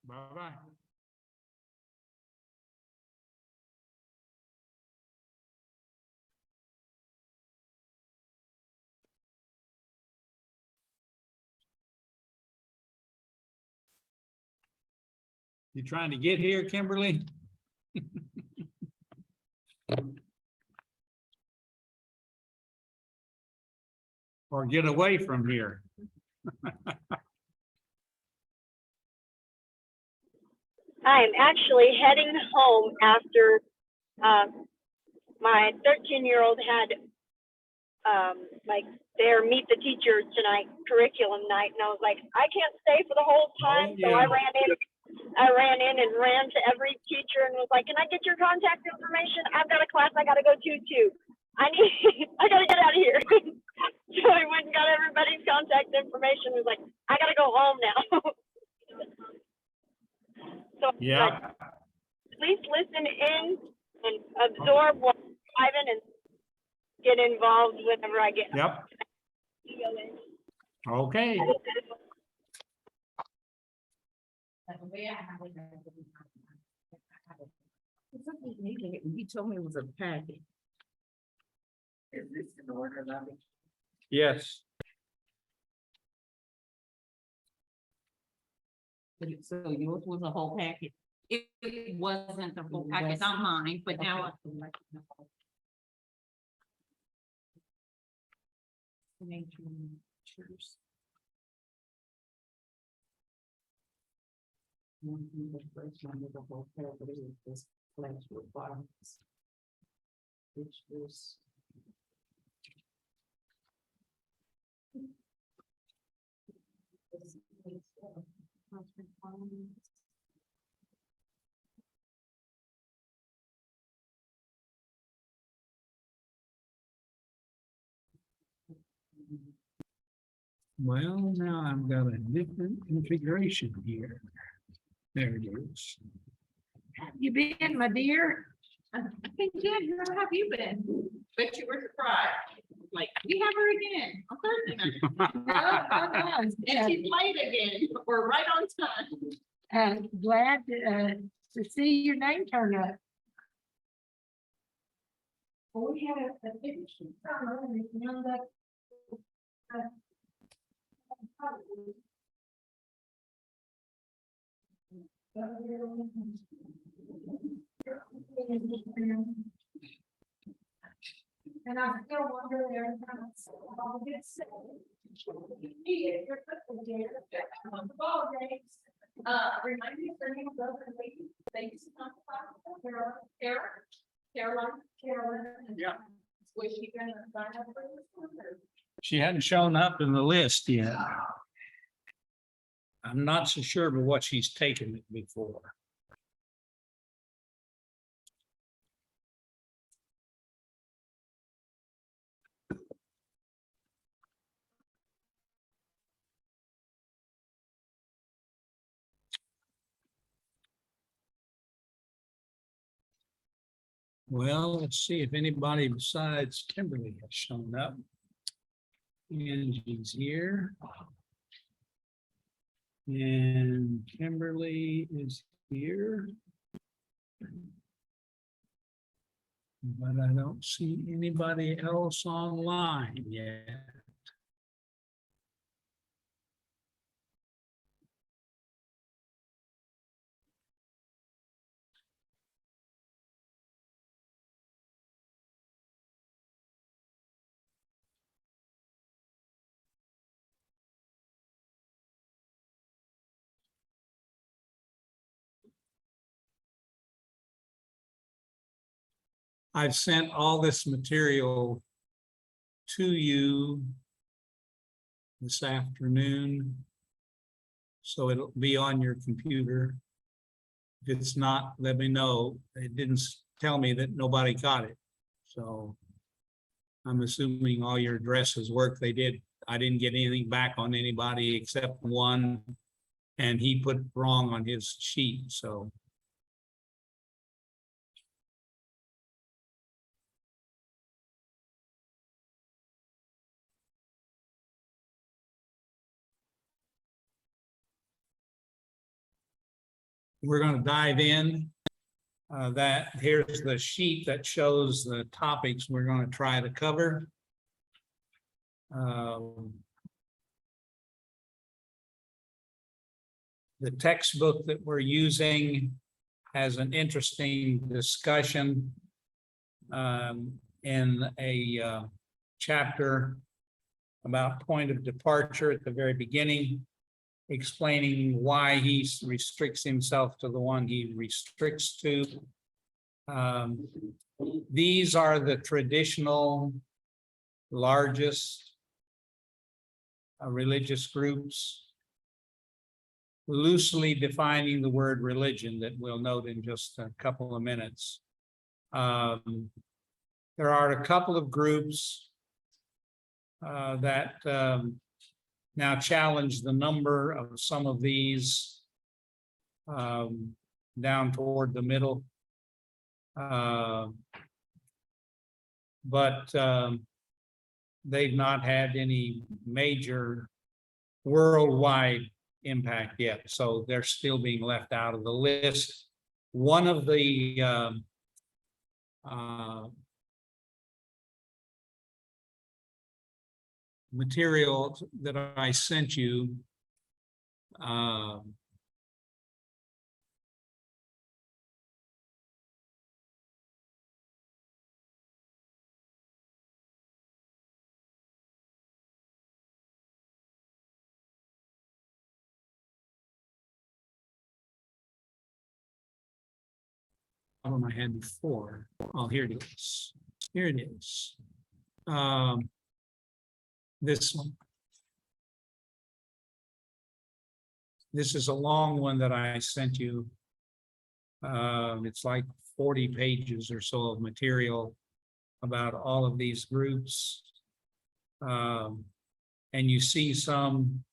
Bye-bye. You trying to get here, Kimberly? Or get away from here? I'm actually heading home after my 13-year-old had like their meet the teacher tonight curriculum night, and I was like, I can't stay for the whole time, so I ran in and ran to every teacher and was like, can I get your contact information? I've got a class I got to go to too. I got to get out of here. So I went and got everybody's contact information. Was like, I got to go home now. So Yeah. at least listen in and absorb what's driving and get involved whenever I get. Yep. Okay. He told me it was a packet. Is this in order, Lovey? Yes. So yours was a whole packet? It wasn't the whole packet, not mine, but now. Nature's. The first one with the whole packet is this class requirements. Which was. Well, now I've got a different configuration here. There it is. How you been, my dear? I've been good. How have you been? Bet you were surprised. Like, we have her again on Thursday night. And she's late again, or right on time. Glad to see your name turn up. Well, we had a big summer and it's now that. And I still wonder every time I'll get sick. On the ball games. Remind me of their name, those are ladies. They used to come to Caroline. Yeah. Was she gonna sign up for this one? She hadn't shown up in the list yet. I'm not so sure of what she's taken it before. Well, let's see if anybody besides Kimberly has shown up. Angie's here. And Kimberly is here. But I don't see anybody else online yet. I've sent all this material to you this afternoon, so it'll be on your computer. If it's not, let me know. It didn't tell me that nobody got it, so I'm assuming all your addresses work. They did. I didn't get anything back on anybody except one, and he put it wrong on his sheet, so. we're going to dive in. Here's the sheet that shows the topics we're going to try to cover. The textbook that we're using has an interesting discussion in a chapter about point of departure at the very beginning, explaining why he restricts himself to the one he restricts to. These are the traditional largest religious groups, loosely defining the word religion that we'll note in just a couple of minutes. There are a couple of groups that now challenge the number of some of these down toward the middle. But they've not had any major worldwide impact yet, so they're still being left out of the list. One of the materials that I sent you problem I had before. Oh, here it is. Here it is. This one. This is a long one that I sent you. It's like 40 pages or so of material about all of these groups. And you see some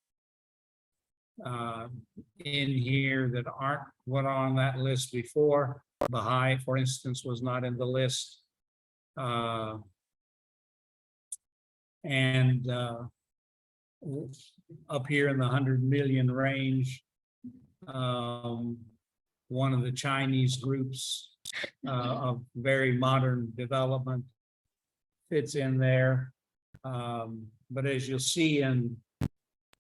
in here that aren't what are on that list before. Baha'i, for instance, was not in the list. And up here in the 100 million range, one of the Chinese groups of very modern development fits in there. But as you'll see in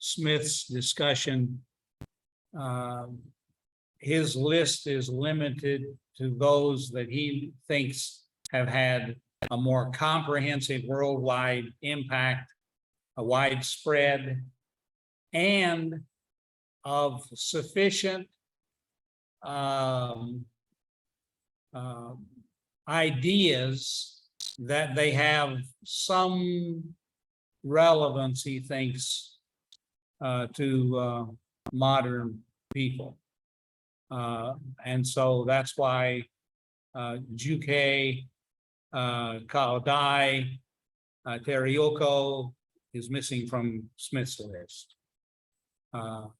Smith's discussion, his list is limited to those that he thinks have had a more comprehensive worldwide impact, a widespread, and of sufficient ideas that they have some relevance, he thinks, to modern people. And so that's why Juke, Daer, Terioko is missing from Smith's list. But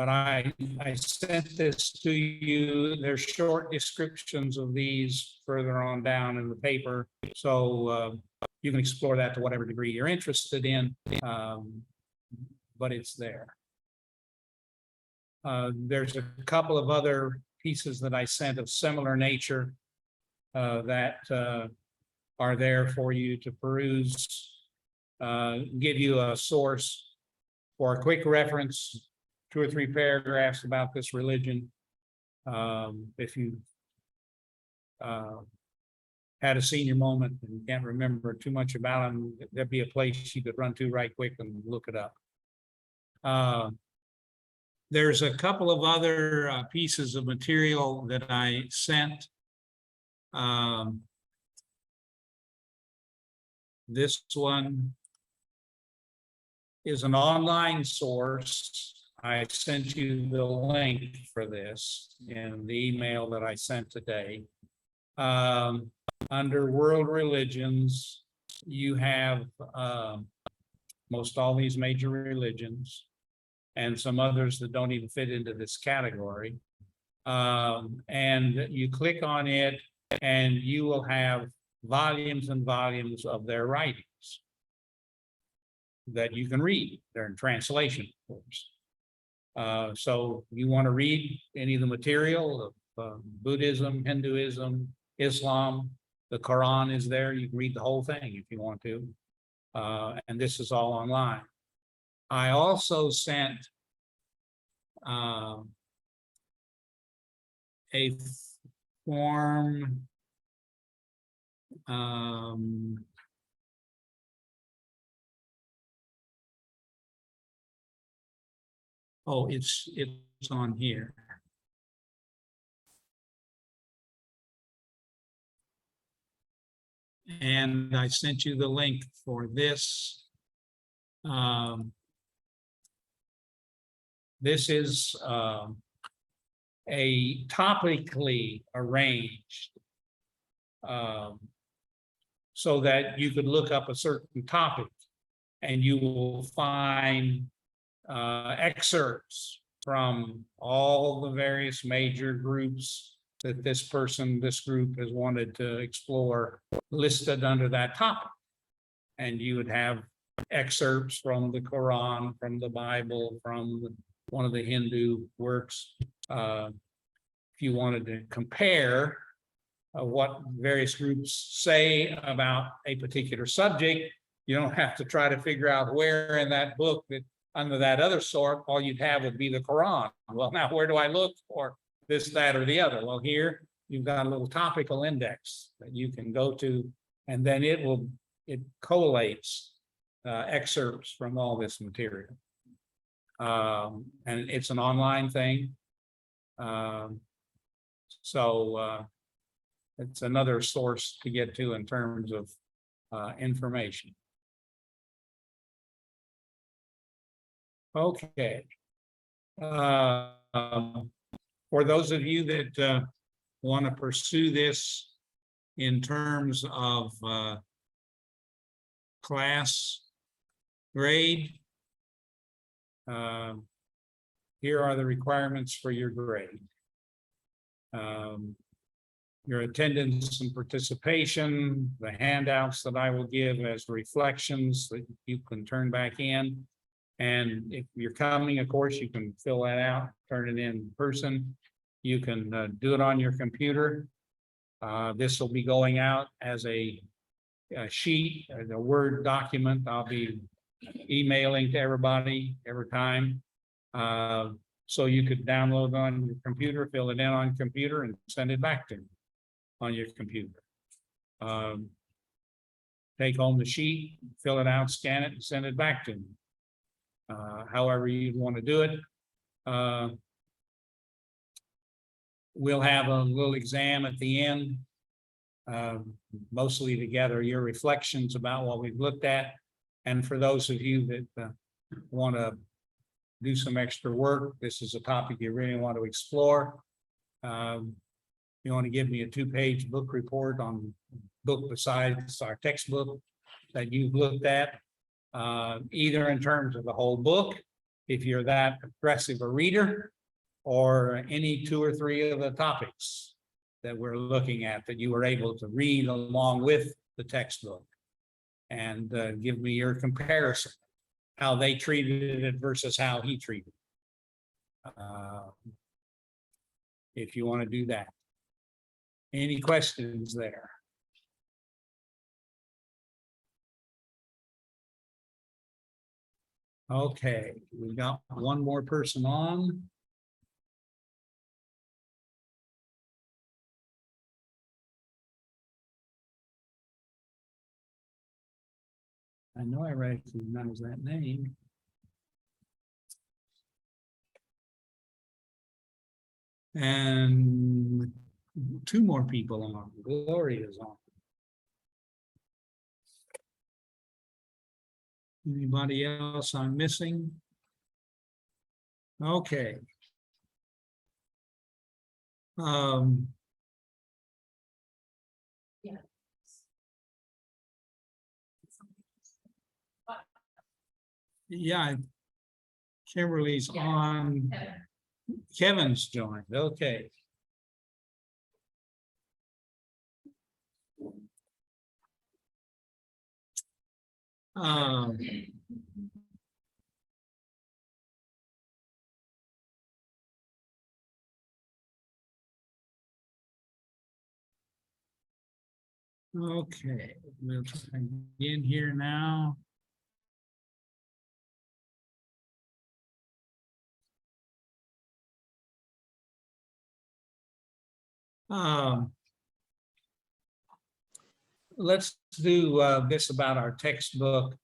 I sent this to you. There's short descriptions of these further on down in the paper. So you can explore that to whatever degree you're interested in, but it's there. There's a couple of other pieces that I sent of similar nature that are there for you to peruse, give you a source for a quick reference, 2 or 3 paragraphs about this religion. If you had a senior moment and can't remember too much about them, there'd be a place you could run to right quick and look it up. There's a couple of other pieces of material that I sent. This one is an online source. I sent you the link for this in the email that I sent today. Under world religions, you have most all these major religions and some others that don't even fit into this category. And you click on it and you will have volumes and volumes of their writings that you can read. They're in translation, of course. So you want to read any of the material of Buddhism, Hinduism, Islam, the Quran is there. You can read the whole thing if you want to. And this is all online. I also sent a form. Oh, it's on here. And I sent you the link for this. This is a topically arranged so that you could look up a certain topic and you will find excerpts from all the various major groups that this group has wanted to explore listed under that topic. And you would have excerpts from the Quran, from the Bible, from one of the Hindu works. If you wanted to compare what various groups say about a particular subject, you don't have to try to figure out where in that book that under that other sort, all you'd have would be the Quran. Well, now where do I look for this, that, or the other? Well, here you've got a little topical index that you can go to, and then it collates excerpts from all this material. And it's an online thing. So it's another source to get to in terms of information. Okay. For those of you that want to pursue this in terms of class grade, here are the requirements for your grade. Your attendance and participation, the handouts that I will give as reflections that you can turn back in. And if you're coming, of course, you can fill that out, turn it in person. You can do it on your computer. This will be going out as a sheet, as a Word document. I'll be emailing to everybody every time. So you could download on your computer, fill it in on computer, and send it back to me on your computer. Take home the sheet, fill it out, scan it, and send it back to me. However you want to do it. We'll have a little exam at the end, mostly to gather your reflections about what we've looked at. And for those of you that want to do some extra work, this is a topic you really want to explore. You want to give me a 2-page book report on book besides our textbook that you've looked at, either in terms of the whole book, if you're that aggressive a reader, or any 2 or 3 of the topics that we're looking at that you were able to read along with the textbook, and give me your comparison, how they treated it versus how he treated it. If you want to do that. Any questions there? Okay, we've got one more person on. I know I recognize that name. And 2 more people on. Gloria's on. Anybody else I'm missing? Okay. Yeah, Kimberly's on. Kevin's joined. Okay. Okay, we'll try again here now. Let's do this about our textbook.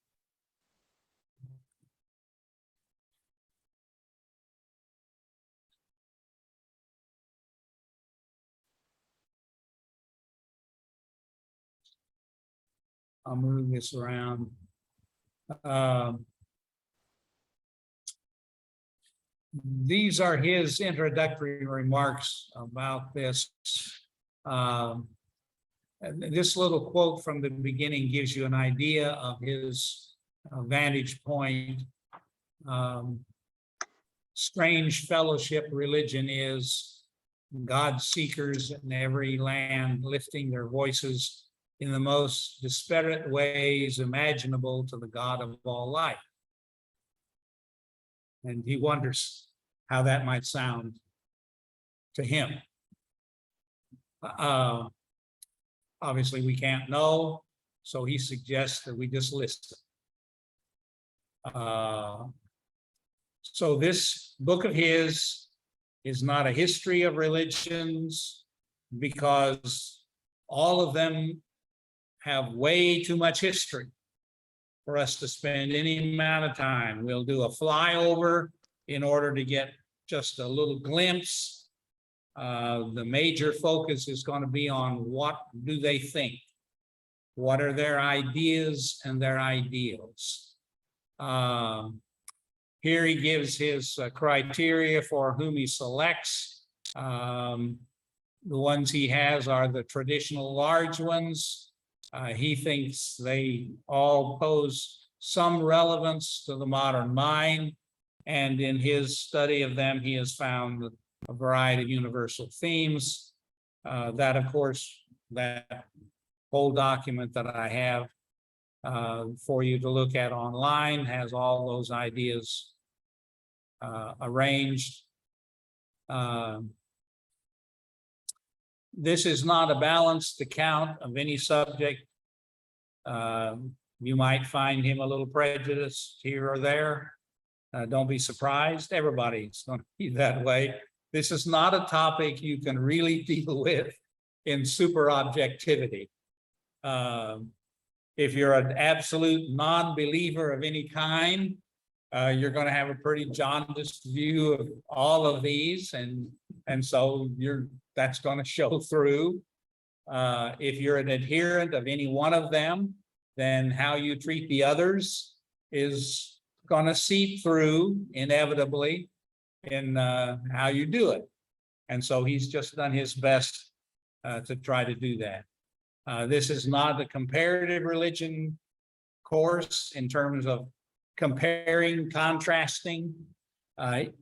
I'll move this around. These are his introductory remarks about this. This little quote from the beginning gives you an idea of his vantage point. Strange fellowship religion is God seekers in every land lifting their voices in the most disparate ways imaginable to the God of all life. And he wonders how that might sound to him. Obviously, we can't know, so he suggests that we just list them. So this book of his is not a history of religions, because all of them have way too much history for us to spend any amount of time. We'll do a flyover in order to get just a little glimpse. The major focus is going to be on what do they think? What are their ideas and their ideals? Here he gives his criteria for whom he selects. The ones he has are the traditional large ones. He thinks they all pose some relevance to the modern mind. And in his study of them, he has found a variety of universal themes. That, of course, that whole document that I have for you to look at online has all those ideas arranged. This is not a balanced account of any subject. You might find him a little prejudiced here or there. Don't be surprised. Everybody's going to be that way. This is not a topic you can really deal with in super objectivity. If you're an absolute non-believer of any kind, you're going to have a pretty jaundiced view of all of these, and so that's going to show through. If you're an adherent of any one of them, then how you treat the others is going to seep through inevitably in how you do it. And so he's just done his best to try to do that. This is not a comparative religion course in terms of comparing, contrasting.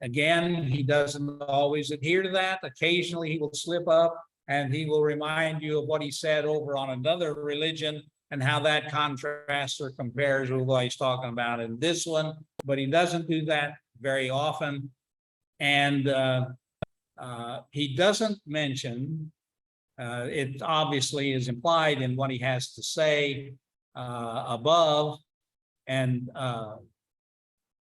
Again, he doesn't always adhere to that. Occasionally he will slip up and he will remind you of what he said over on another religion and how that contrasts or compares with what he's talking about in this one. But he doesn't do that very often. And he doesn't mention, it obviously is implied in what he has to say above, and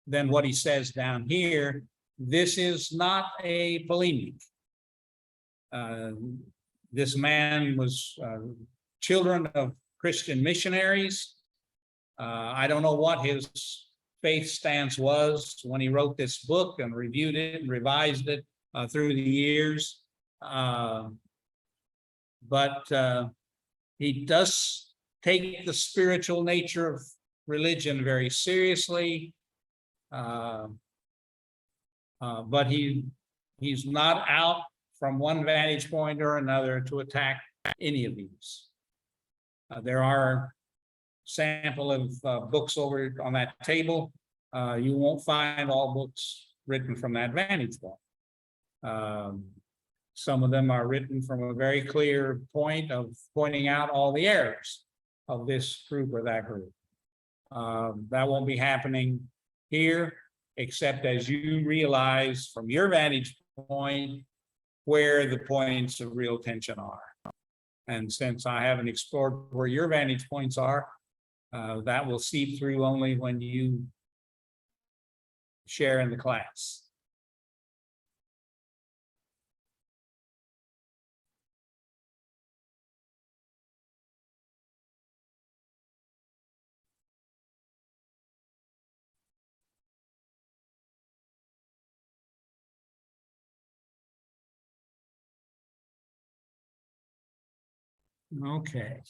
then what he says down here. This is not a polemic. This man was children of Christian missionaries. I don't know what his faith stance was when he wrote this book and reviewed it and revised it through the years. But he does take the spiritual nature of religion very seriously. But he's not out from one vantage point or another to attack any of these. There are sample of books over on that table. You won't find all books written from that vantage point. Some of them are written from a very clear point of pointing out all the errors of this group or that group. That won't be happening here, except as you realize from your vantage point where the points of real tension are. And since I haven't explored where your vantage points are, that will seep through only when you share in the class. Okay,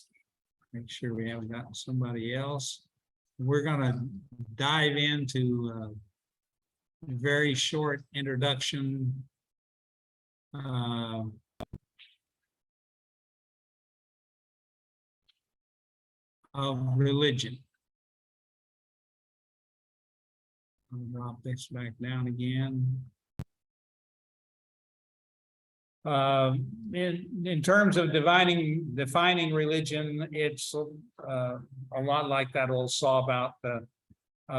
make sure we haven't gotten somebody else. We're gonna dive into a very short introduction of religion. I'll drop this back down again. In terms of defining religion, it's a lot like that old saw about the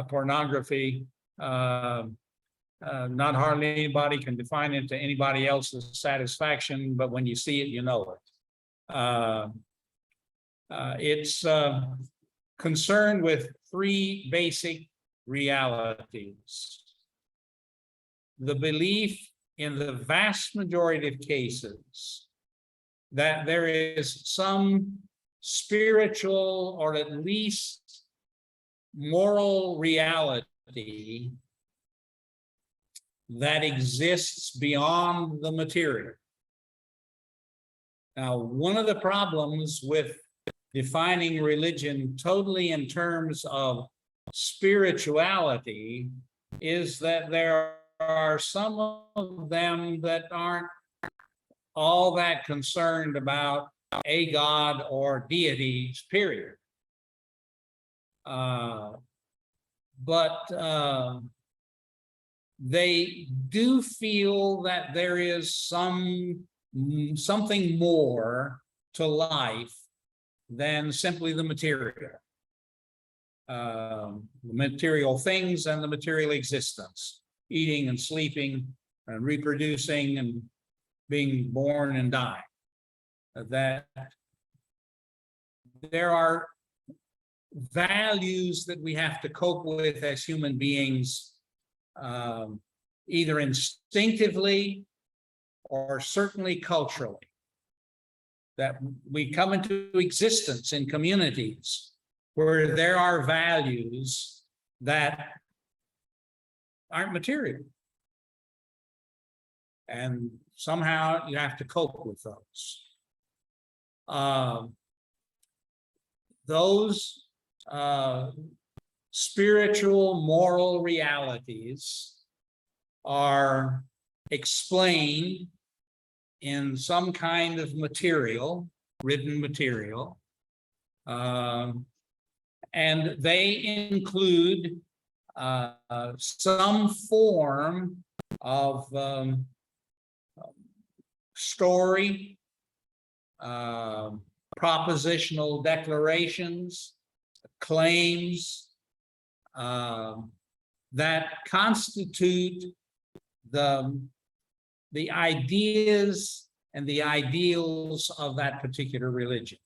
pornography. Not hardly anybody can define it to anybody else's satisfaction, but when you see it, you know it. It's concerned with three basic realities. The belief in the vast majority of cases that there is some spiritual or at least moral reality that exists beyond the material. Now, one of the problems with defining religion totally in terms of spirituality is that there are some of them that aren't all that concerned about a God or deities, period. But they do feel that there is something more to life than simply the material things and the material existence, eating and sleeping and reproducing and being born and dying. That there are values that we have to cope with as human beings, either instinctively or certainly culturally, that we come into existence in communities where there are values that aren't material. And somehow you have to cope with those. Those spiritual, moral realities are explained in some kind of material, written material, and they include some form of story, propositional declarations, claims that constitute the ideas and the ideals of that particular religion.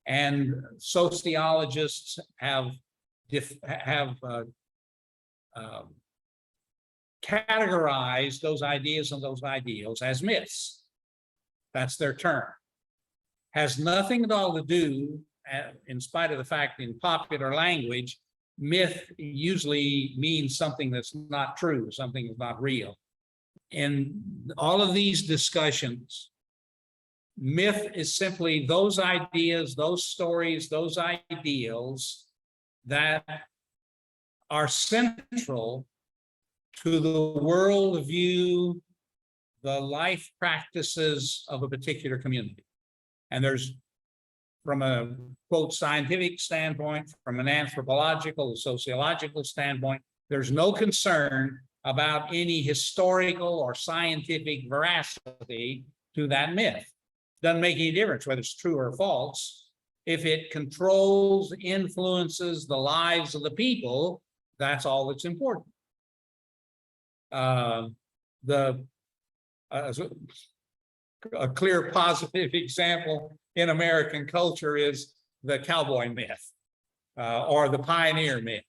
And sociologists have categorized those ideas and those ideals as myths. That's their term. Has nothing at all to do, in spite of the fact in popular language, myth usually means something that's not true, something that's not real. In all of these discussions, myth is simply those ideas, those stories, those ideals that are central to the worldview, the life practices of a particular community. And there's, from a quote scientific standpoint, from an anthropological, sociological standpoint, there's no concern about any historical or scientific veracity to that myth. Doesn't make any difference whether it's true or false. If it controls, influences the lives of the people, that's all that's important. a clear positive example in American culture is the cowboy myth, or the pioneer myth.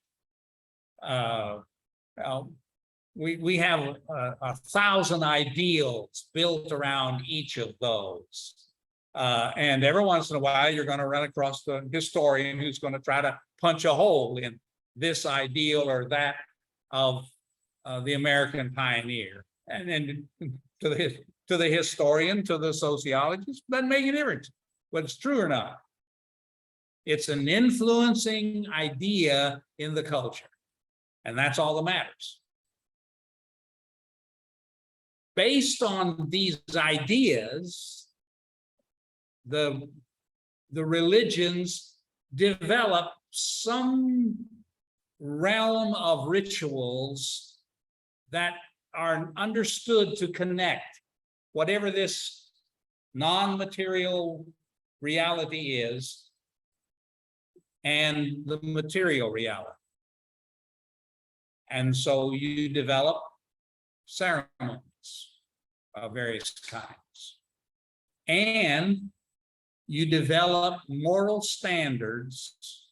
We have 1,000 ideals built around each of those. And every once in a while, you're going to run across the historian who's going to try to punch a hole in this ideal or that of the American pioneer. And then to the historian, to the sociologist, doesn't make a difference whether it's true or not. It's an influencing idea in the culture, and that's all that matters. Based on these ideas, the religions develop some realm of rituals that are understood to connect whatever this non-material reality is and the material reality. And so you develop ceremonies of various kinds. And you develop moral standards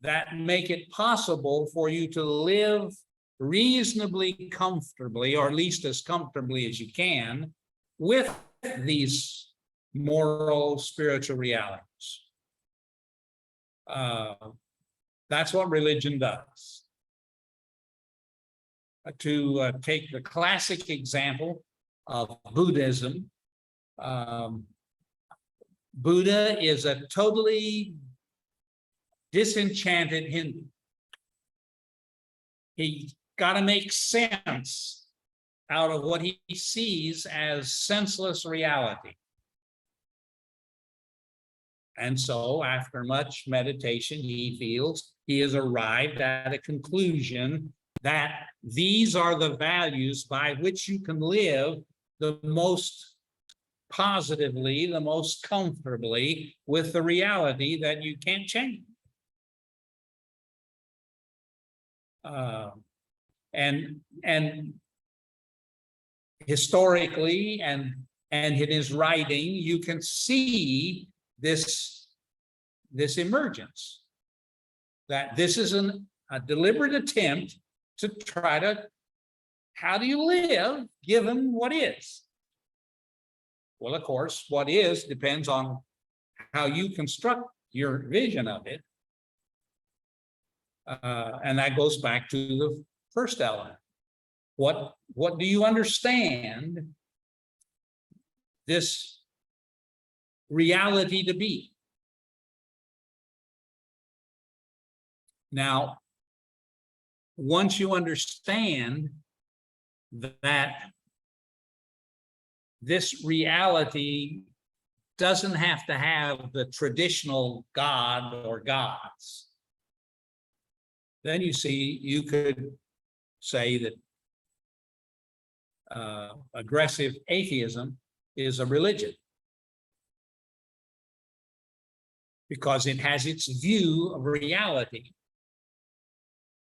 that make it possible for you to live reasonably comfortably, or at least as comfortably as you can, with these moral, spiritual realities. That's what religion does. To take the classic example of Buddhism, Buddha is a totally disenchanted Hindu. He got to make sense out of what he sees as senseless reality. And so, after much meditation, he feels he has arrived at a conclusion that these are the values by which you can live the most positively, the most comfortably with the reality that you can't change. And historically and in his writing, you can see this emergence, that this is a deliberate attempt to try to, how do you live given what is? Well, of course, what is depends on how you construct your vision of it. And that goes back to the first element. What do you understand this reality to be? Now, once you understand that this reality doesn't have to have the traditional God or gods, then you see, you could say that aggressive atheism is a religion, because it has its view of reality.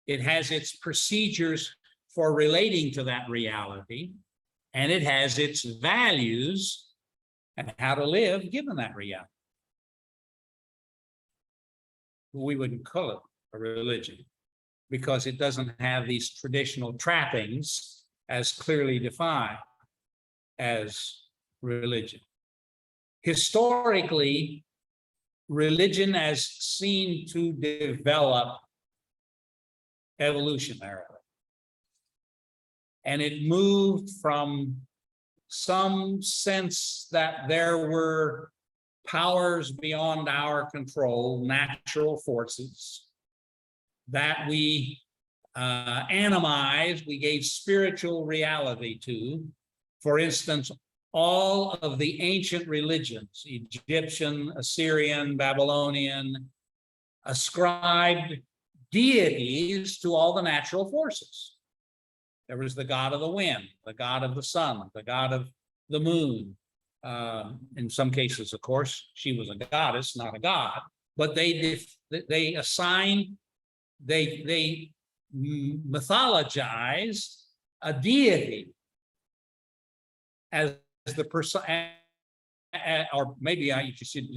It has its procedures for relating to that reality, and it has its values and how to live given that reality. We wouldn't call it a religion because it doesn't have these traditional trappings as clearly defined as religion. Historically, religion has seemed to develop evolutionarily. And it moved from some sense that there were powers beyond our control, natural forces, that we animized, we gave spiritual reality to. For instance, all of the ancient religions, Egyptian, Assyrian, Babylonian, ascribed deities to all the natural forces. There was the god of the wind, the god of the sun, the god of the moon. In some cases, of course, she was a goddess, not a god, but they assigned, they mythologized a deity as the person, or maybe I should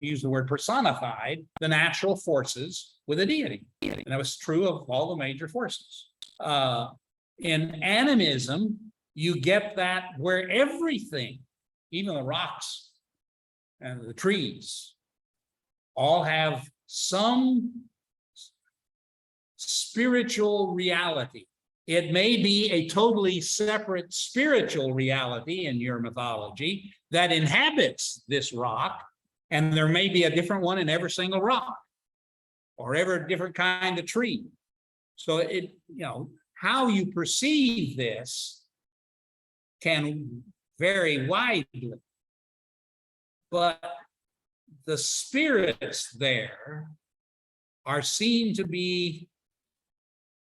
use the word personified, the natural forces with a deity. And that was true of all the major forces. In animism, you get that where everything, even the rocks and the trees, all have some spiritual reality. It may be a totally separate spiritual reality in your mythology that inhabits this rock, and there may be a different one in every single rock or every different kind of tree. So how you perceive this can vary widely, but the spirits there are seen to be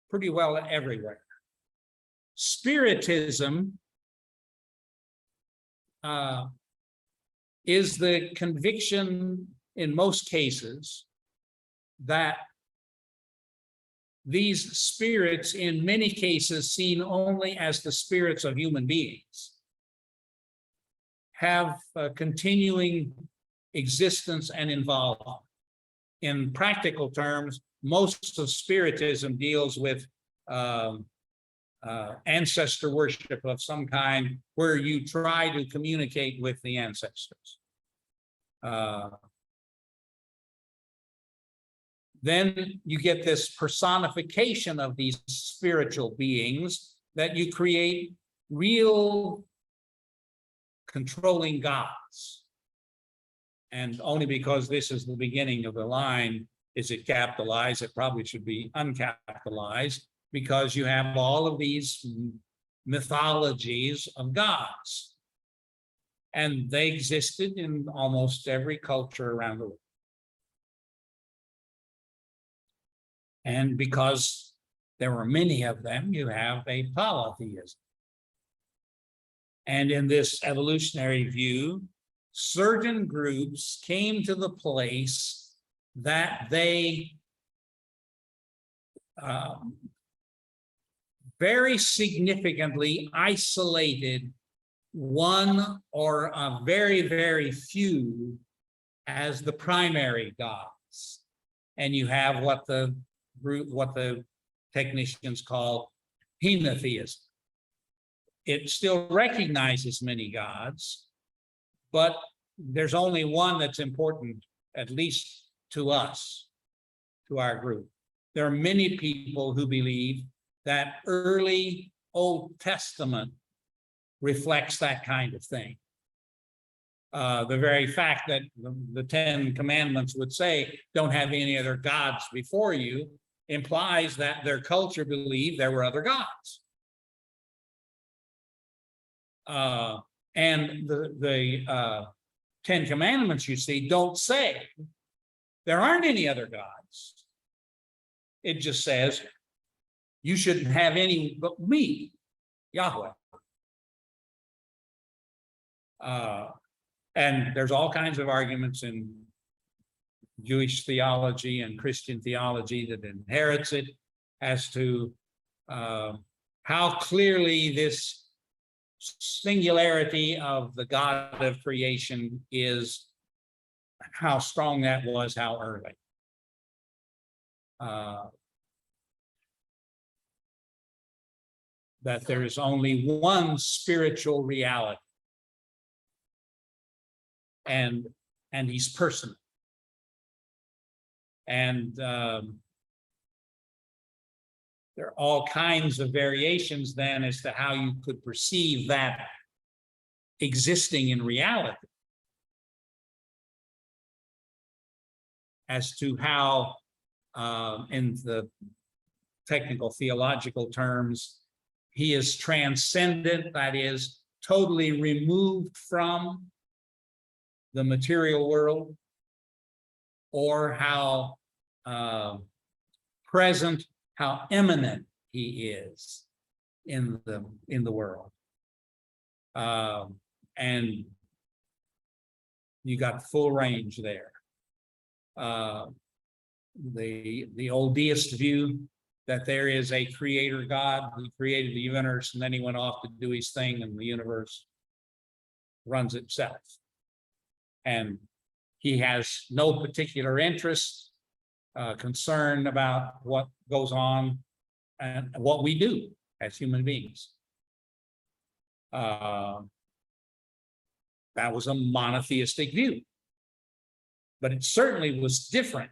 pretty well everywhere. Spiritism is the conviction in most cases that these spirits, in many cases seen only as the spirits of human beings, have a continuing existence and involvement. In practical terms, most of Spiritism deals with ancestor worship of some kind, where you try to communicate with the ancestors. Then you get this personification of these spiritual beings that you create real controlling gods. And only because this is the beginning of the line is it capitalized. It probably should be uncapitalized, because you have all of these mythologies of gods. And they existed in almost every culture around the world. And because there were many of them, you have a polytheism. And in this evolutionary view, certain groups came to the place that they very significantly isolated one or a very, very few as the primary gods. And you have what the technicians call henotheism. It still recognizes many gods, but there's only one that's important, at least to us, to our group. There are many people who believe that early Old Testament reflects that kind of thing. The very fact that the 10 Commandments would say, don't have any other gods before you, implies that their culture believed there were other gods. And the 10 Commandments, you see, don't say there aren't any other gods. It just says, you shouldn't have any but me, Yahweh. And there's all kinds of arguments in Jewish theology and Christian theology that inherits it as to how clearly this singularity of the God of creation is, how strong that was, how early. That there is only one spiritual reality, and he's personal. And there are all kinds of variations then as to how you could perceive that existing in reality, as to how in the technical theological terms, he is transcendent, that is, totally removed from the material world, or how present, how immanent he is in the world. And you got full range there. The old deist view that there is a creator God who created the universe, and then he went off to do his thing, and the universe runs itself. And he has no particular interest, concern about what goes on and what we do as human beings. That was a monotheistic view. But it certainly was different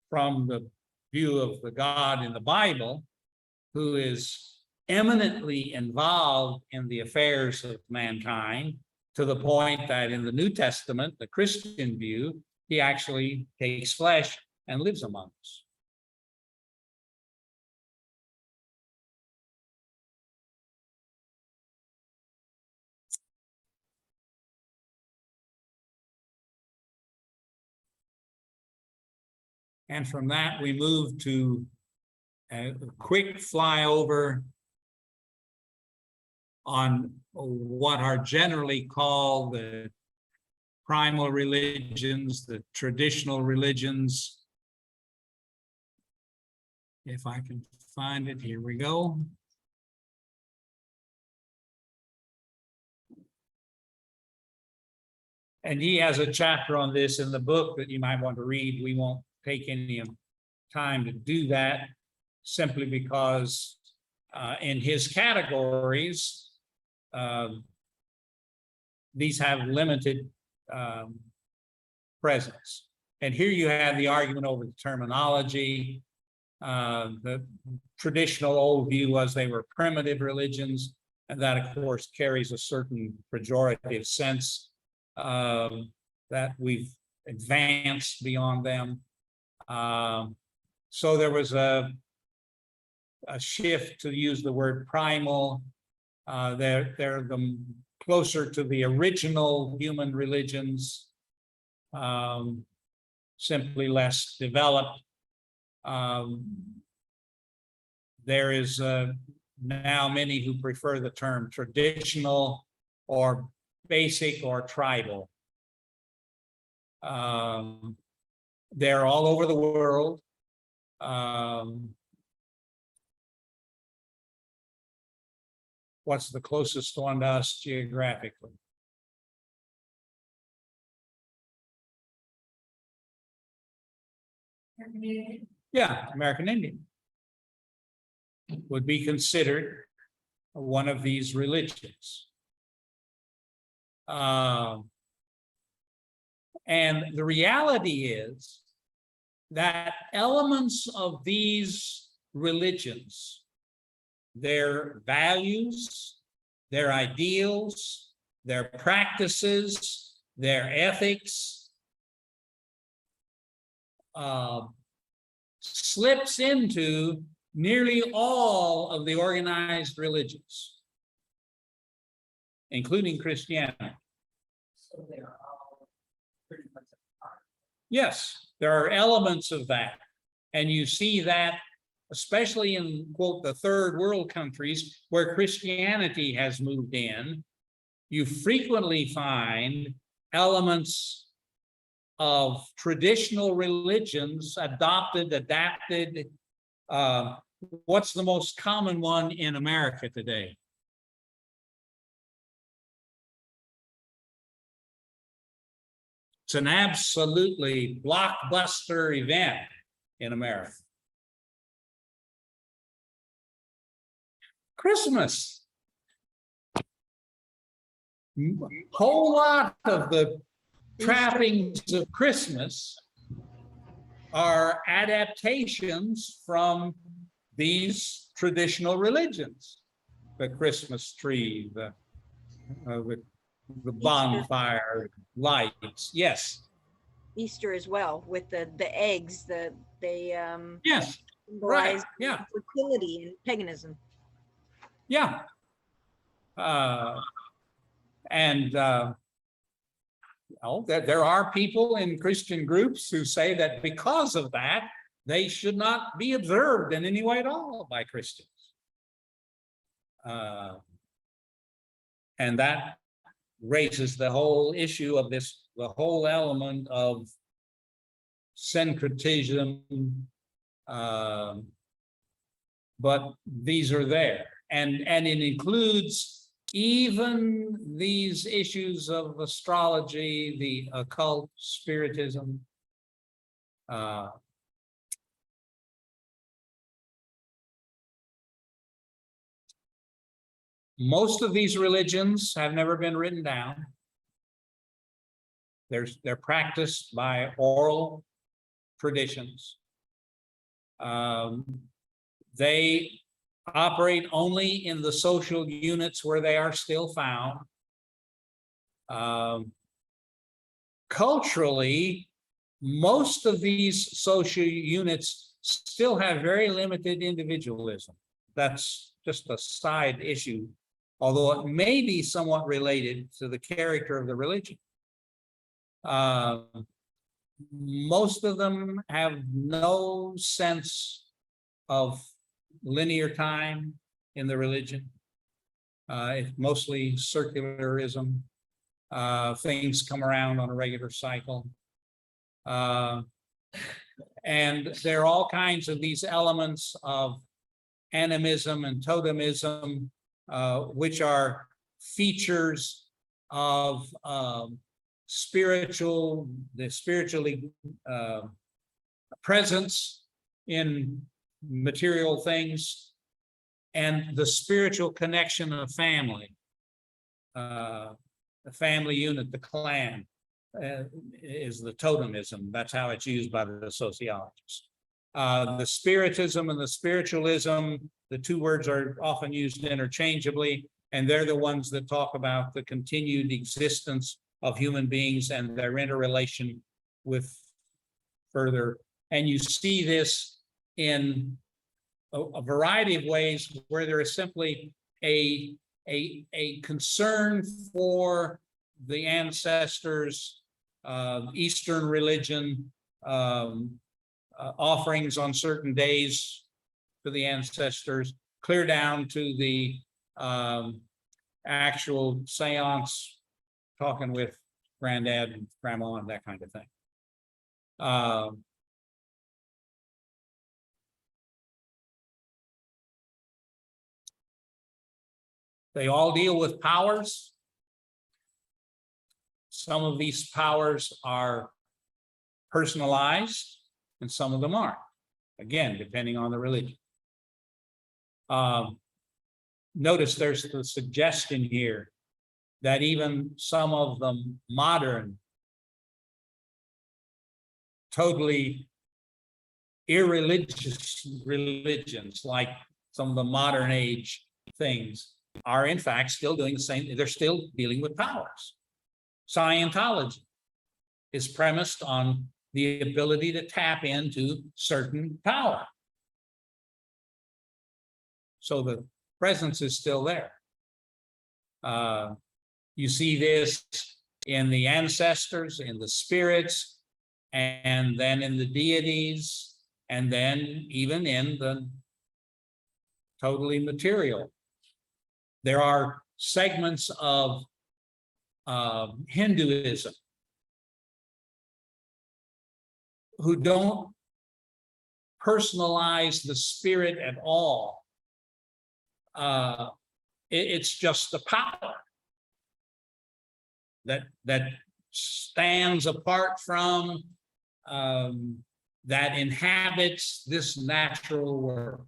from the view of the God in the Bible, who is eminently involved in the affairs of mankind, to the point that in the New Testament, the Christian view, he actually takes flesh and lives among us. And from that, we move to a quick flyover on what are generally called the primal religions, the traditional religions. If I can find it, here we go. And he has a chapter on this in the book that you might want to read. We won't take any time to do that, simply because in his categories, these have limited presence. And here you have the argument over the terminology. The traditional old view was they were primitive religions, and that, of course, carries a certain pejorative sense that we've advanced beyond them. So there was a shift to use the word primal. They're the closer to the original human religions, simply less developed. There is now many who prefer the term traditional or basic or tribal. They're all over the world. What's the closest one to us geographically? Yeah, American Indian would be considered one of these religions. And the reality is that elements of these religions, their values, their ideals, their practices, their ethics, slips into nearly all of the organized religions, including Christianity. So they are all pretty much apart. Yes, there are elements of that. And you see that, especially in, quote, the third world countries where Christianity has moved in, you frequently find elements of traditional religions adopted, adapted. What's the most common one in America today? It's an absolutely blockbuster event in America. Christmas. A whole lot of the trappings of Christmas are adaptations from these traditional religions. The Christmas tree, the bonfire, lights. Yes. Easter as well, with the eggs, they Yes. symbolize Yeah. fertility and paganism. Yeah. There are people in Christian groups who say that because of that, they should not be observed in any way at all by Christians. And that raises the whole issue of this, the whole element of syncretism, but these are there. And it includes even these issues of astrology, the occult, spiritism. Most of these religions have never been written down. They're practiced by oral traditions. They operate only in the social units where they are still found. Culturally, most of these social units still have very limited individualism. That's just a side issue, although it may be somewhat related to the character of the religion. Most of them have no sense of linear time in the religion. It's mostly circularism. Things come around on a regular cycle. And there are all kinds of these elements of animism and totemism, which are features of spiritually presence in material things, and the spiritual connection of family, the family unit, the clan, is the totemism. That's how it's used by the sociologists. The spiritism and the spiritualism, the two words are often used interchangeably, and they're the ones that talk about the continued existence of human beings and their interrelation with further. And you see this in a variety of ways where there is simply a concern for the ancestors, Eastern religion, offerings on certain days to the ancestors, clear down to the actual seance, talking with granddad and grandma and that kind of thing. They all deal with powers. Some of these powers are personalized and some of them aren't. Again, depending on the religion. Notice there's the suggestion here that even some of the modern, totally irreligious religions, like some of the modern age things, are in fact still doing the same. They're still dealing with powers. Scientology is premised on the ability to tap into certain power. So the presence is still there. You see this in the ancestors, in the spirits, and then in the deities, and then even in the totally material. There are segments of Hinduism who don't personalize the spirit at all. It's just the power that stands apart from, that inhabits this natural world.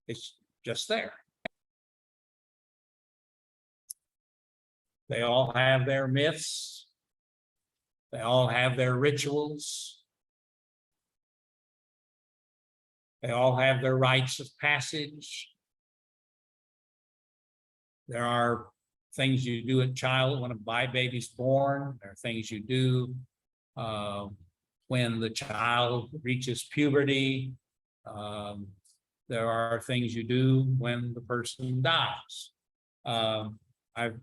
It's just there. They all have their myths. They all have their rituals. They all have their rites of passage. There are things you do at child when a baby's born. There are things you do when the child reaches puberty. There are things you do when the person dies.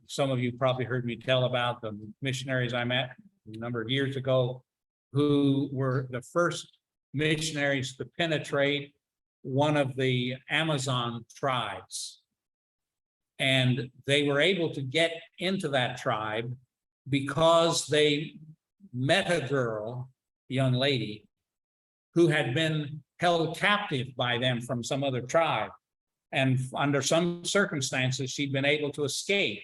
Some of you probably heard me tell about the missionaries I met a number of years ago, who were the first missionaries to penetrate one of the Amazon tribes. And they were able to get into that tribe because they met a girl, a young lady, who had been held captive by them from some other tribe. And under some circumstances, she'd been able to escape.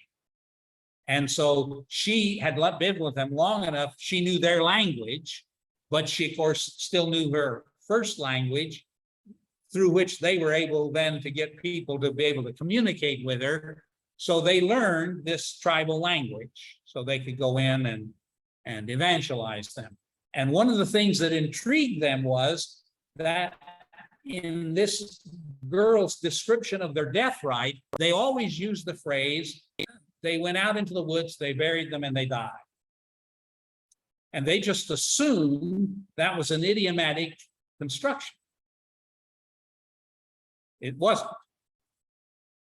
And so she had been with them long enough, she knew their language, but she, of course, still knew her first language, through which they were able then to get people to be able to communicate with her. So they learned this tribal language so they could go in and evangelize them. And one of the things that intrigued them was that in this girl's description of their death rite, they always used the phrase, they went out into the woods, they buried them, and they died. And they just assumed that was an idiomatic construction. It wasn't.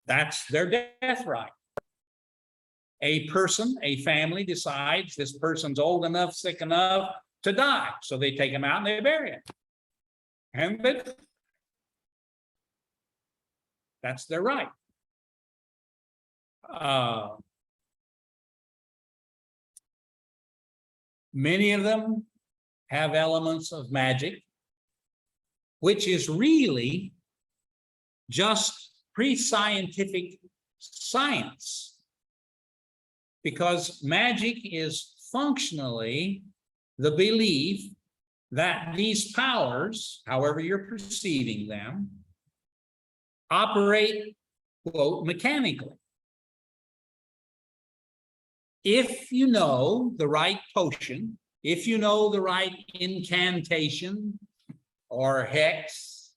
That's their death rite. A person, a family decides this person's old enough, sick enough to die. So they take him out and they bury him. And that's their right. Many of them have elements of magic, which is really just pre-scientific science, because magic is functionally the belief that these powers, however you're perceiving them, operate, quote, mechanically. If you know the right potion, if you know the right incantation or hex,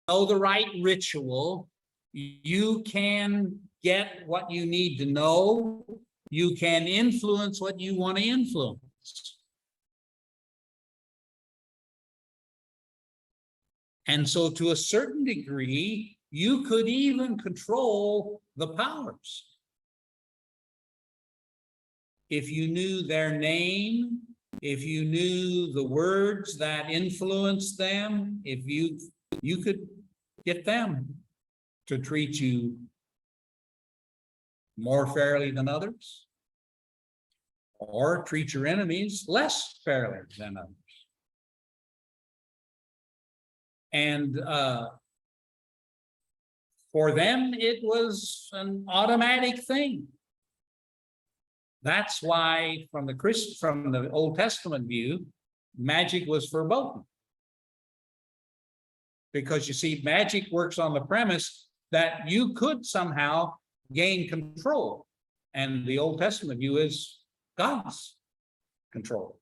know the right ritual, you can get what you need to know. You can influence what you want to influence. And so to a certain degree, you could even control the powers. If you knew their name, if you knew the words that influenced them, if you could get them to treat you more fairly than others, or treat your enemies less fairly than others. And for them, it was an automatic thing. That's why, from the Old Testament view, magic was verboten. Because you see, magic works on the premise that you could somehow gain control. And the Old Testament view is God's control.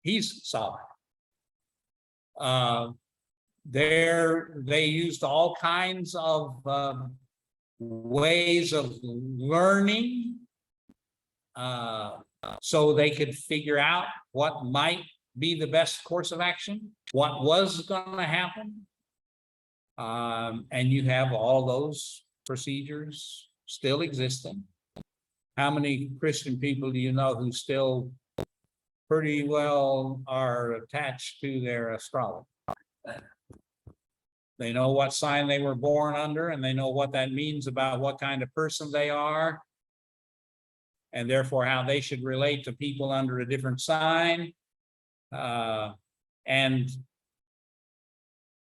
He's sovereign. They used all kinds of ways of learning so they could figure out what might be the best course of action, what was going to happen. And you have all those procedures still existing. How many Christian people do you know who still pretty well are attached to their astrology? They know what sign they were born under, and they know what that means about what kind of person they are, and therefore how they should relate to people under a different sign. And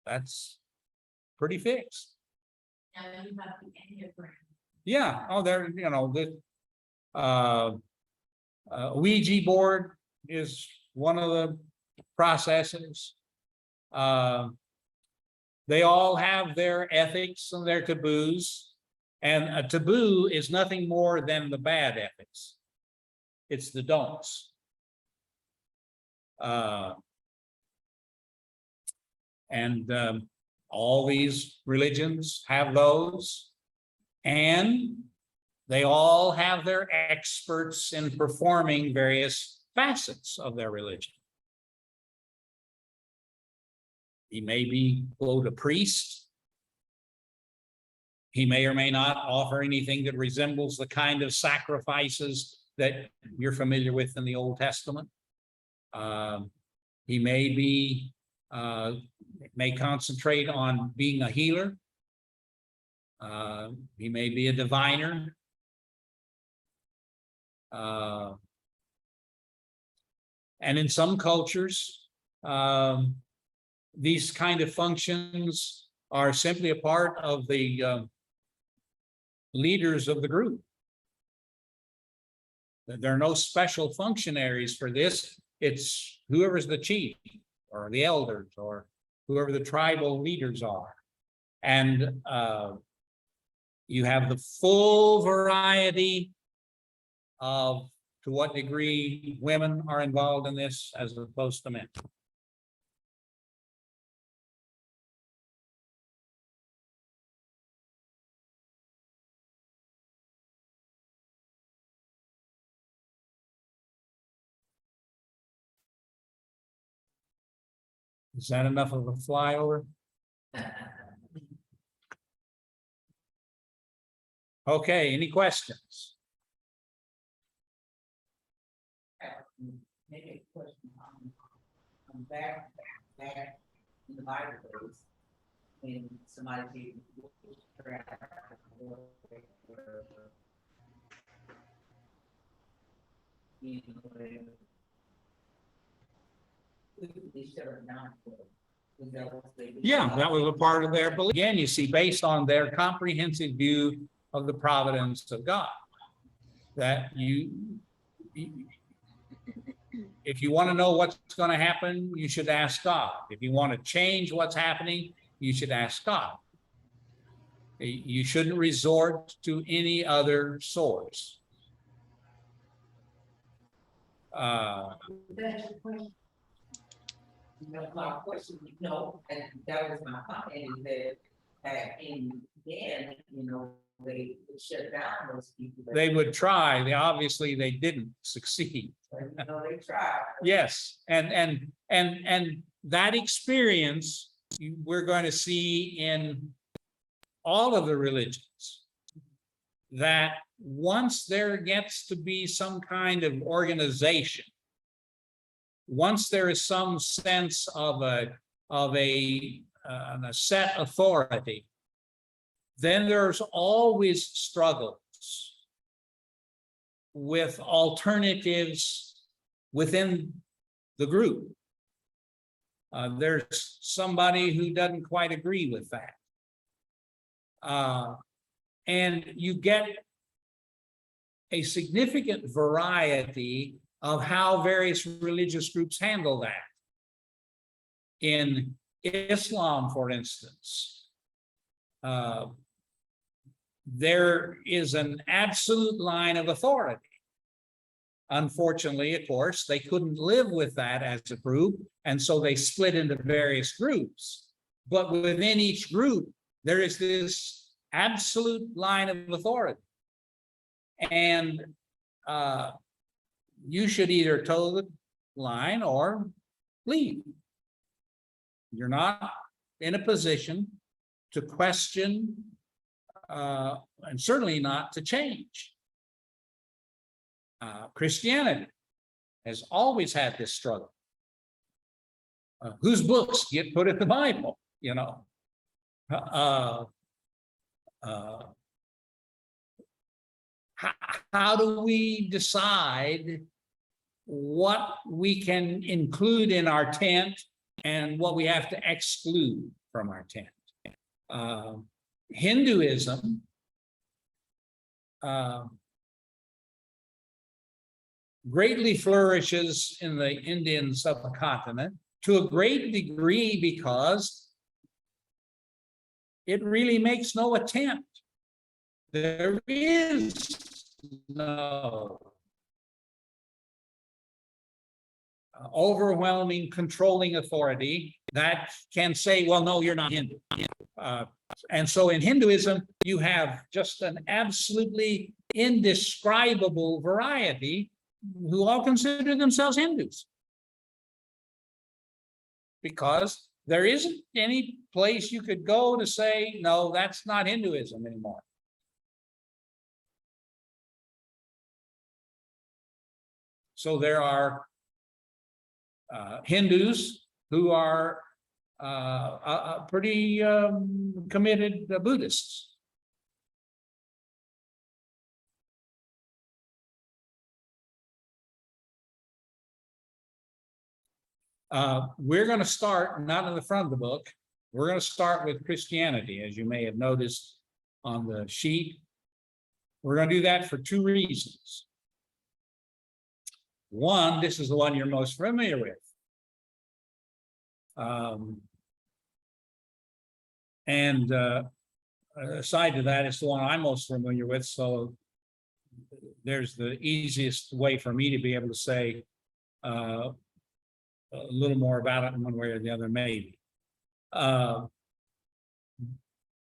that's pretty fixed. And you have the Enneagram. Yeah. Oh, there, the Ouija board is one of the processes. They all have their ethics and their taboos, and a taboo is nothing more than the bad ethics. It's the don'ts. All these religions have those, and they all have their experts in performing various facets of their religion. He may be, quote, a priest. He may or may not offer anything that resembles the kind of sacrifices that you're familiar with in the Old Testament. He may be, may concentrate on being a healer. He may be a diviner. And in some cultures, These kind of functions are simply a part of the leaders of the group. There are no special functionaries for this. It's whoever's the chief or the elders or whoever the tribal leaders are. And you have the full variety of to what degree women are involved in this as opposed to men. Is that enough of a flyover? Okay, any questions? Maybe a question on back in the Bible days, when somebody gave Yeah, that was a part of their belief. Again, you see, based on their comprehensive view of the providence of God, that if you want to know what's going to happen, you should ask God. If you want to change what's happening, you should ask God. You shouldn't resort to any other source. My question, and that was my comment, is that in then, they shut down those people. They would try. Obviously they didn't succeed. They tried. Yes, and that experience we're going to see in all of the religions, that once there gets to be some kind of organization, once there is some sense of a set authority, then there's always struggles with alternatives within the group. There's somebody who doesn't quite agree with that. And you get a significant variety of how various religious groups handle that. In Islam, for instance, there is an absolute line of authority. Unfortunately, of course, they couldn't live with that as a group, and so they split into various groups. But within each group, there is this absolute line of authority. And you should either toe the line or leave. You're not in a position to question, and certainly not to change. Christianity has always had this struggle. Whose books get put in the Bible? How do we decide what we can include in our tent and what we have to exclude from our tent? Hinduism greatly flourishes in the Indian subcontinent to a great degree because it really makes no attempt. There is no overwhelming, controlling authority that can say, well, no, you're not Hindu. And so in Hinduism, you have just an absolutely indescribable variety who all consider themselves Hindus. Because there isn't any place you could go to say, no, that's not Hinduism anymore. So there are Hindus who are pretty committed Buddhists. We're going to start not in the front of the book. We're going to start with Christianity, as you may have noticed on the sheet. We're going to do that for two reasons. One, this is the one you're most familiar with. Aside to that, it's the one I'm most familiar with. So there's the easiest way for me to be able to say a little more about it in one way or the other, maybe.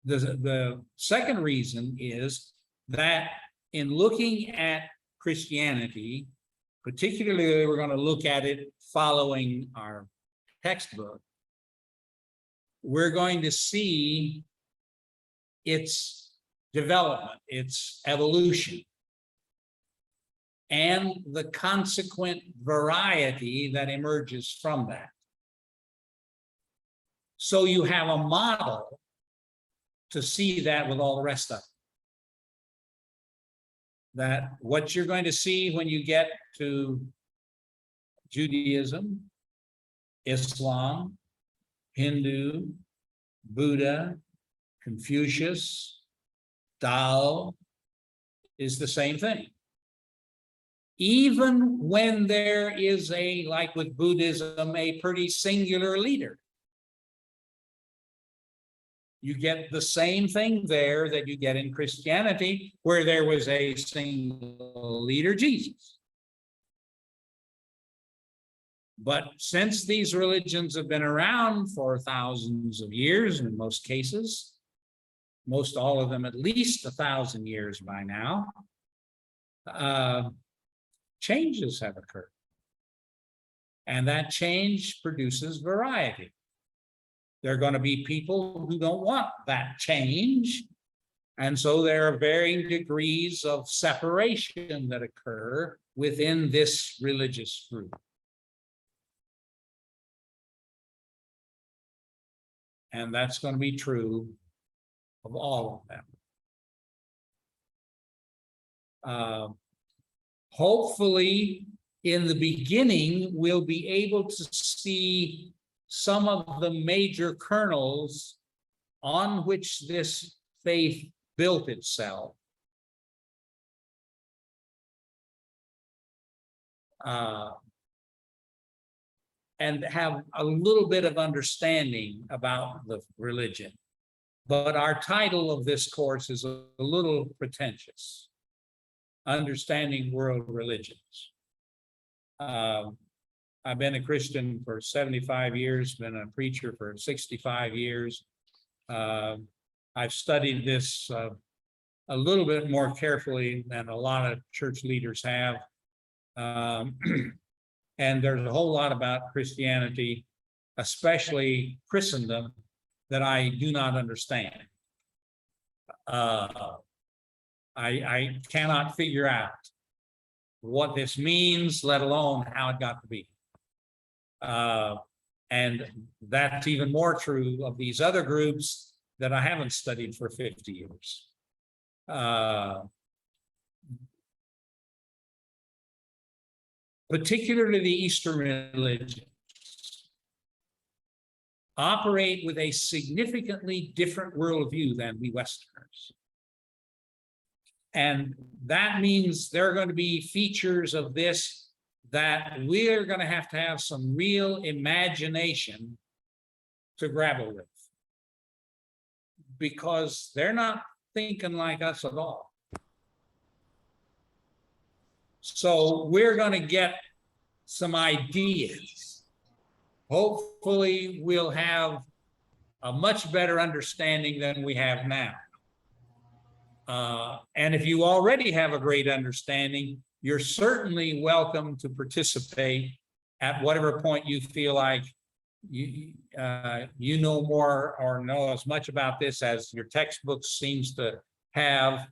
The second reason is that in looking at Christianity, particularly we're going to look at it following our textbook, we're going to see its development, its evolution, and the consequent variety that emerges from that. So you have a model to see that with all the rest of it. That what you're going to see when you get to Judaism, Islam, Hindu, Buddha, Confucius, Tao, is the same thing. Even when there is like with Buddhism, a pretty singular leader. You get the same thing there that you get in Christianity, where there was a single leader, Jesus. But since these religions have been around for thousands of years, in most cases, most all of them at least 1,000 years by now, changes have occurred. And that change produces variety. There are going to be people who don't want that change. And so there are varying degrees of separation that occur within this religious group. And that's going to be true of all of them. Hopefully, in the beginning, we'll be able to see some of the major kernels on which this faith built itself. And have a little bit of understanding about the religion. But our title of this course is a little pretentious. Understanding World Religions. I've been a Christian for 75 years, been a preacher for 65 years. I've studied this a little bit more carefully than a lot of church leaders have. And there's a whole lot about Christianity, especially Christendom, that I do not understand. I cannot figure out what this means, let alone how it got to be. And that's even more true of these other groups that I haven't studied for 50 years. Particularly the Eastern religions, operate with a significantly different worldview than we Westerners. And that means there are going to be features of this that we're going to have some real imagination to grapple with. Because they're not thinking like us at all. So we're going to get some ideas. Hopefully we'll have a much better understanding than we have now. And if you already have a great understanding, you're certainly welcome to participate at whatever point you feel like you know more or know as much about this as your textbook seems to have,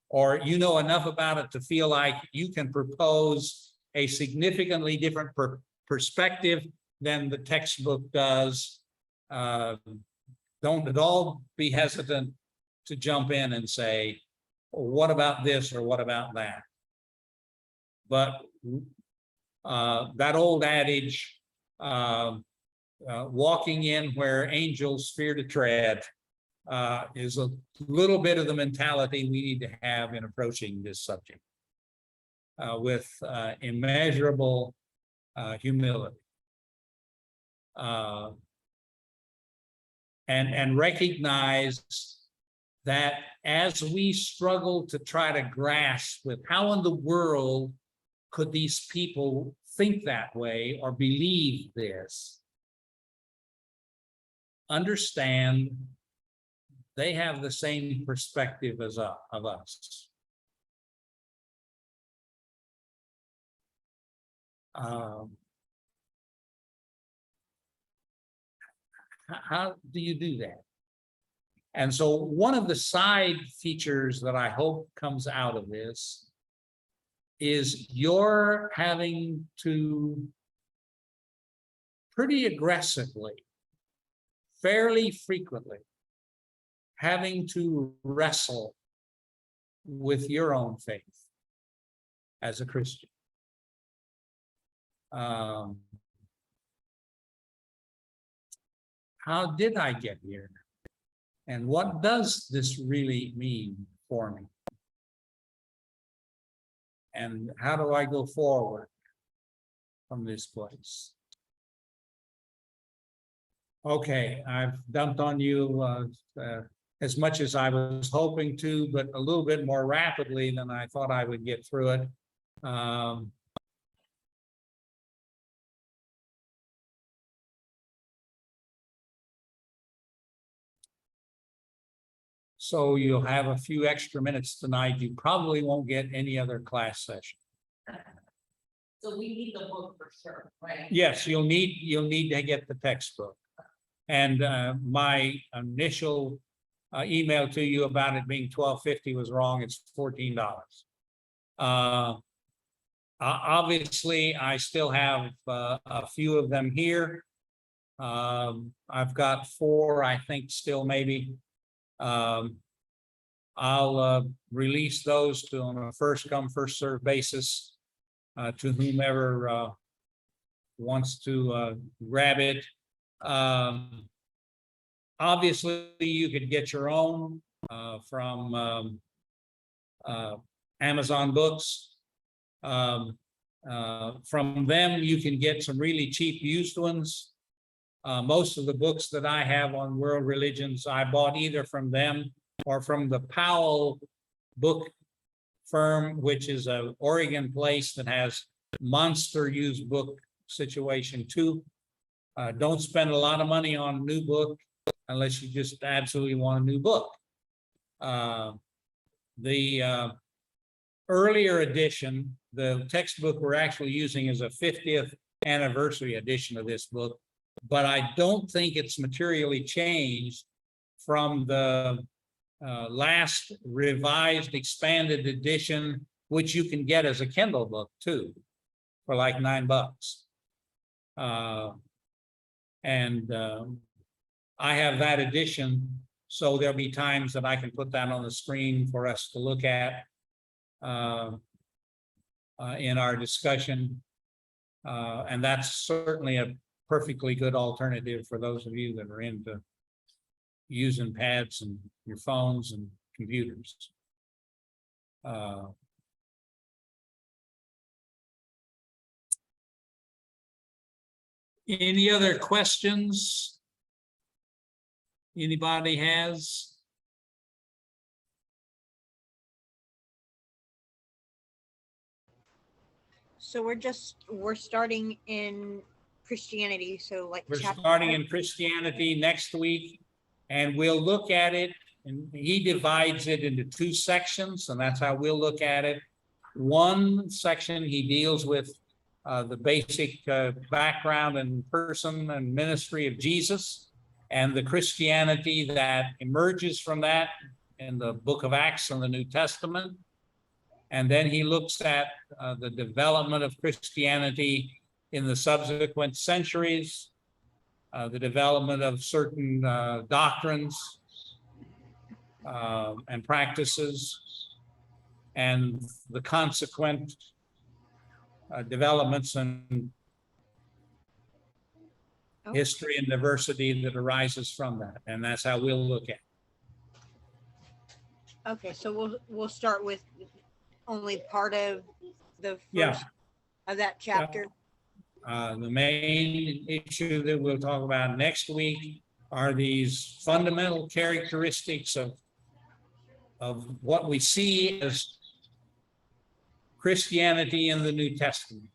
or you know enough about it to feel like you can propose a significantly different perspective than the textbook does. Don't at all be hesitant to jump in and say, what about this or what about that? But that old adage, walking in where angels fear to tread is a little bit of the mentality we need to have in approaching this subject with immeasurable humility. And recognize that as we struggle to try to grasp with how in the world could these people think that way or believe this, understand they have the same perspective as of us. How do you do that? And so one of the side features that I hope comes out of this is you're having to pretty aggressively, fairly frequently, having to wrestle with your own faith as a Christian. How did I get here? And what does this really mean for me? And how do I go forward from this place? Okay, I've dumped on you as much as I was hoping to, but a little bit more rapidly than I thought I would get through it. So you'll have a few extra minutes tonight. You probably won't get any other class session. So we need the book for sure, right? Yes, you'll need to get the textbook. And my initial email to you about it being $12.50 was wrong. It's $14. Obviously, I still have a few of them here. I've got 4, I think, still maybe. I'll release those to on a first come, first served basis to whomever wants to grab it. Obviously, you could get your own from Amazon Books. From them, you can get some really cheap used ones. Most of the books that I have on world religions, I bought either from them or from the Powell book firm, which is an Oregon place that has monster used book situation too. Don't spend a lot of money on a new book unless you just absolutely want a new book. The earlier edition, the textbook we're actually using is a 50th anniversary edition of this book, but I don't think it's materially changed from the last revised expanded edition, which you can get as a Kindle book too, for like $9. I have that edition, so there'll be times that I can put that on the screen for us to look at in our discussion. And that's certainly a perfectly good alternative for those of you that are into using pads and your phones and computers. Any other questions? Anybody has? So we're starting in Christianity. So like We're chapter starting in Christianity next week, and we'll look at it, and he divides it into 2 sections, and that's how we'll look at it. One section, he deals with the basic background and person and ministry of Jesus and the Christianity that emerges from that in the book of Acts and the New Testament. And then he looks at the development of Christianity in the subsequent centuries, the development of certain doctrines and practices, and the consequent developments and Oh. history and diversity that arises from that. And that's how we'll look at it. Okay, so we'll start with only part of the Yeah. first of that chapter. The main issue that we'll talk about next week are these fundamental characteristics of what we see as Christianity in the New Testament.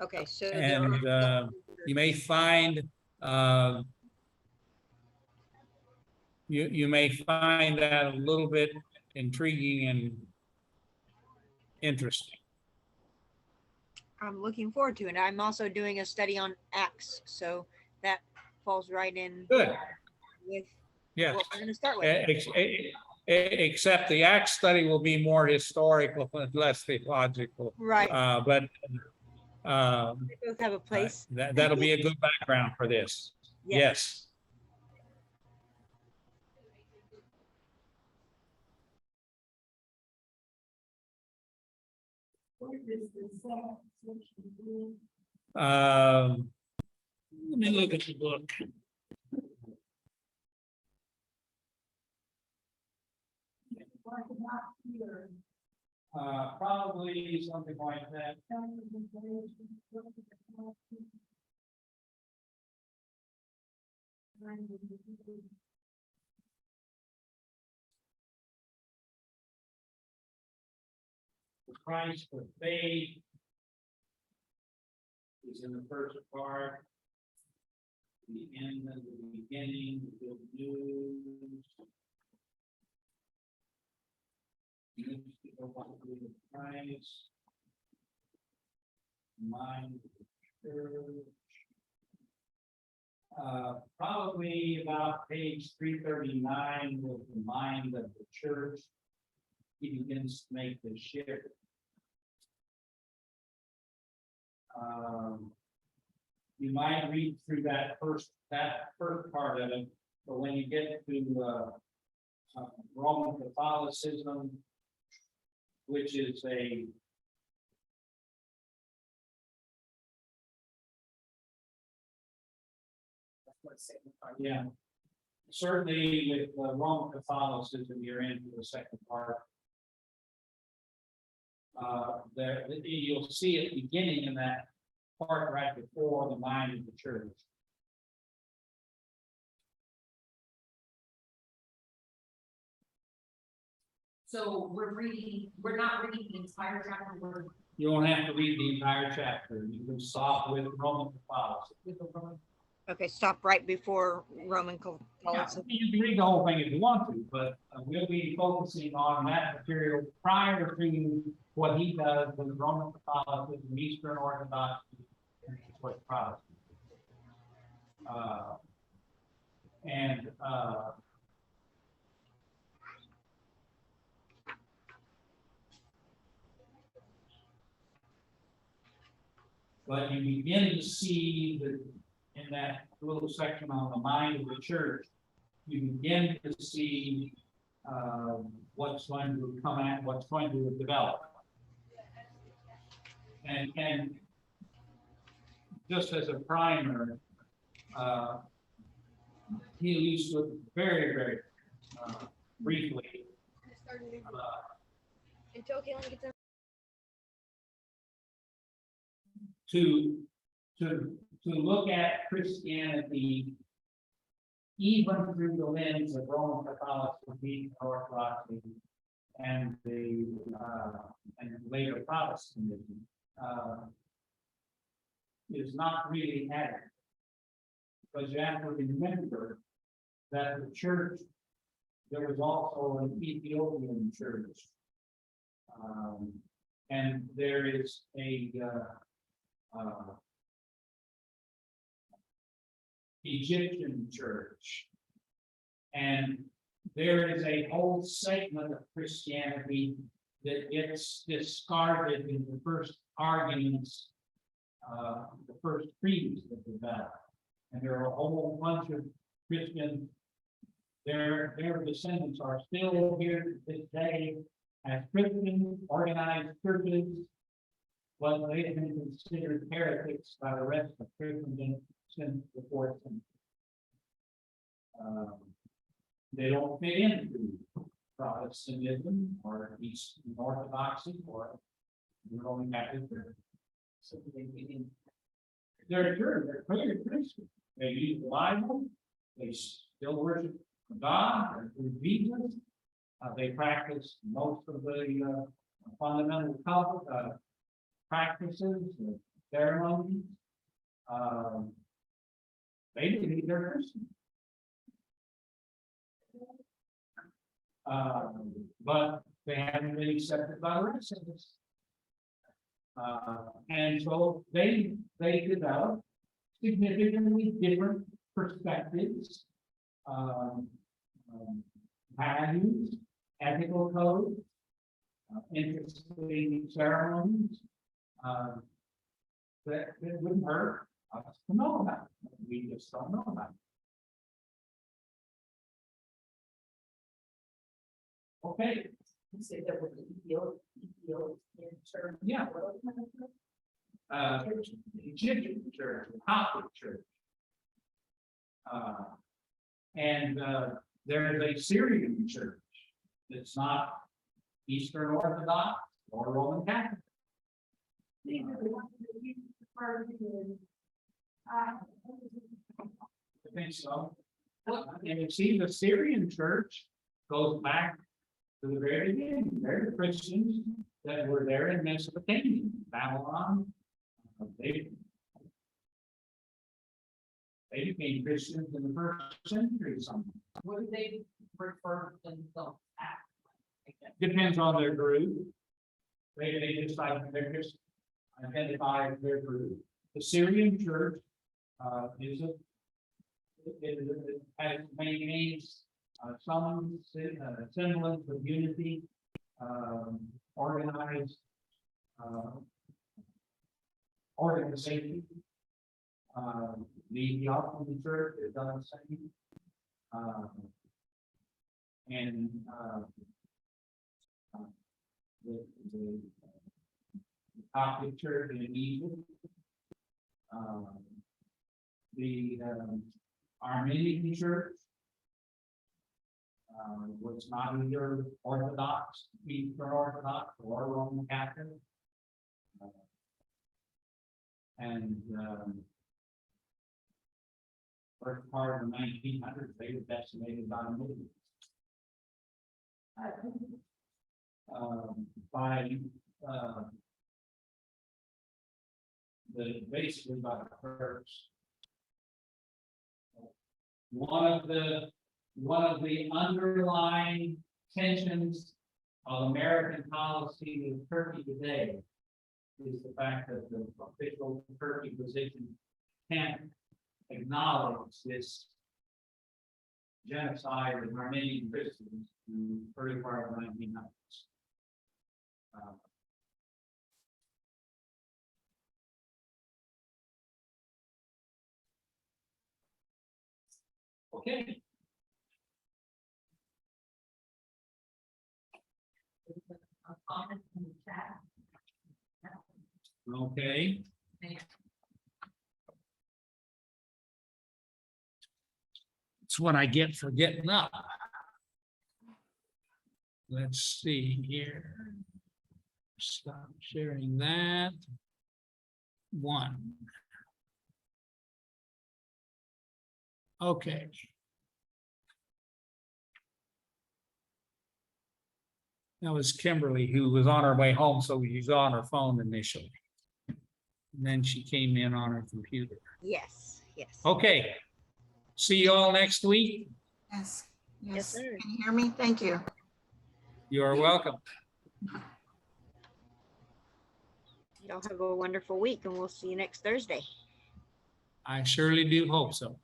Okay, so And you may find you may find that a little bit intriguing and interesting. I'm looking forward to it. I'm also doing a study on Acts, so that falls right in Good. with Yes. what we're going to start with. Except the Acts study will be more historical and less theological. Right. But They both have a place. that'll be a good background for this. Yes. Let me look at the book. Probably something like that. Christ for faith is in the first part. The end of the beginning, the good news. Christ. Mind of the church. Probably about page 339 with the mind of the church. He begins to make the shift. You might read through that first part of it, but when you get to Roman Catholicism, which is a yeah, certainly with Roman Catholicism, you're into the second part. You'll see it beginning in that part right before the mind of the church. So we're not reading the entire chapter. You don't have to read the entire chapter. You can stop with Roman Catholicism. Okay, stop right before Roman Yeah, Catholicism. you can read the whole thing if you want to, but we'll be focusing on that material prior to what he does with Roman Catholicism, Eastern Orthodoxy, and what Protestant. But you begin to see that in that little section on the mind of the church, you begin to see what's going to come out, what's going to develop. And just as a primer, he alludes to it very, very briefly. To look at Christianity even through the lens of Roman Catholicism, Orthodoxy, and the later Protestantism is not really adequate. Because you have to remember that the church, there was also an Ethiopian church. And there is a Egyptian church. And there is a whole segment of Christianity that gets discarded in the first arguments, the first creeds that develop. And there are a whole bunch of Christian, their descendants are still here to this day as Christian organized churches but they have been considered heretics by the rest of Christendom since the 4th century. They don't fit into Protestantism or Eastern Orthodoxy or the Roman Catholic Church. So they're clear Christian. They use the Bible. They still worship God or through Jesus. They practice most of the fundamental practices, ceremonies. They believe they're Christian. But they haven't been accepted by the rest of us. And so they develop significantly different perspectives, values, ethical codes, interesting ceremonies, that wouldn't hurt us to know about. We just don't know about. Okay. You said that was Ethiopian church. Yeah. Egyptian church, Coptic church. And there's a Syrian church that's not Eastern Orthodox or Roman Catholic. These are the ones that you refer to. I think so. And you see, the Syrian church goes back to the very beginning. They're the Christians that were there in Mesopotamia, Babylon. They became Christians in the 1st century. Something. What do they refer to themselves as? Depends on their group. They just identify their group. The Syrian church maintains some semblance of unity, organized organization. The Ethiopian church is done the same. And the Coptic church in Egypt, the Armenian church was not either Orthodox, Eastern Orthodox, or Roman Catholic. And first part of the 1900s, they were decimated by Muslims. Basically by the Turks. One of the underlying tensions of American policy with Turkey today is the fact that the official Turkey position can't acknowledge this genocide of Armenian Christians in the early part of the 1900s. Okay. A comment in the chat. Okay. It's what I get for getting up. Let's see here. Stop sharing that. One. Okay. That was Kimberly, who was on her way home, so she was on her phone initially. And then she came in on her computer. Yes, yes. Okay. See you all next week. Yes, Yes, yes. sir. Can you hear me? Thank you. You are welcome. Y'all have a wonderful week and we'll see you next Thursday. I surely do hope so.